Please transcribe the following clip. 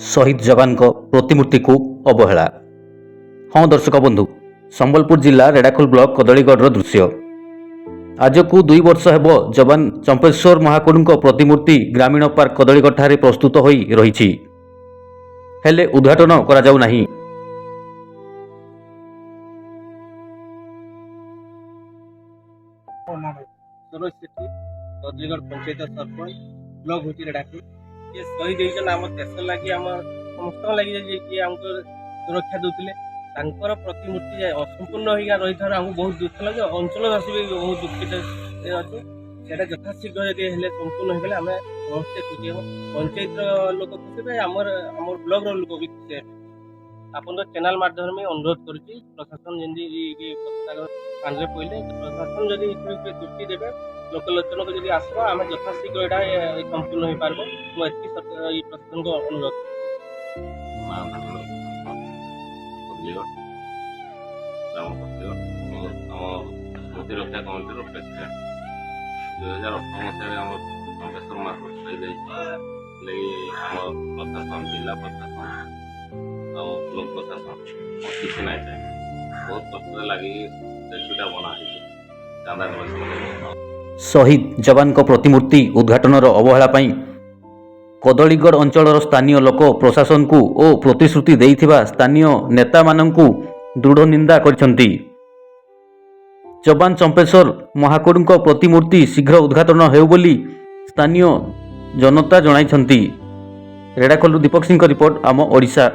शहीद जवान प्रतिमूर्ति को अवहेला। हाँ दर्शक बंधु, संबलपुर जिला रेड़ाखोल ब्लॉक कदलीगढ़ दृश्य। आज को 2 वर्ष हेब जवान चंपेश्वर महाकुड़ प्रतिमूर्ति ग्रामीण पार्क कदलीगढ़ ठारे प्रस्तुत हो रही हेले उद्घाटन करा जाऊ नाही। सरोज सेठी कदलीगढ़ पंचायत सरपंच ब्लॉक होती रेड़ाखोल ये शहीद होइछन आम देश लगी आम समस्त लगी जे हमको सुरक्षा दूसरे तांकर प्रतिमूर्ति असंपूर्ण होगा रही था आमको बहुत दुख लगे। अंचलवासी भी बहुत दुखित अच्छे से यथाशीघ्र यदि संपूर्ण हो गले आम समस्ते खुशी हम पंचायत लोक खुशी आमर ब्लॉक लोक भी खुशी हे। आपन चैनल माध्यम में अनुरोध करुच्ची प्रशासन जमी कान पड़े प्रशासन जदि दृष्टि देवे लोकलोचन को जब आसो आम यथाशीघ्र यहाँ संपूर्ण हो पार मुझे प्रशासन को अनुरोध स्मृति रक्षा कमिटी प्रेसिडेंट 2018 मसीह चंपेश्वर मार्केट प्रशासन जिला प्रशासन लोक प्रशासन किसी ना चाहिए बहुत कष्ट लगी बना शहीद जवान प्रतिमूर्ति उद्घाटन अवहेला कदलीगढ़ अंचल स्थानीय लोक प्रशासन को ओ प्रतिश्रुति देइथिबा स्थानीय नेता माननकु दृढ़ निंदा करछंती। जवान चंपेश्वर महाकुड़ प्रतिमूर्ति शीघ्र उद्घाटन हेउ बोली स्थानीय जनता जणाइछंती। रेड़ाखोल दीपक सिंह रिपोर्ट आम ओडिशा।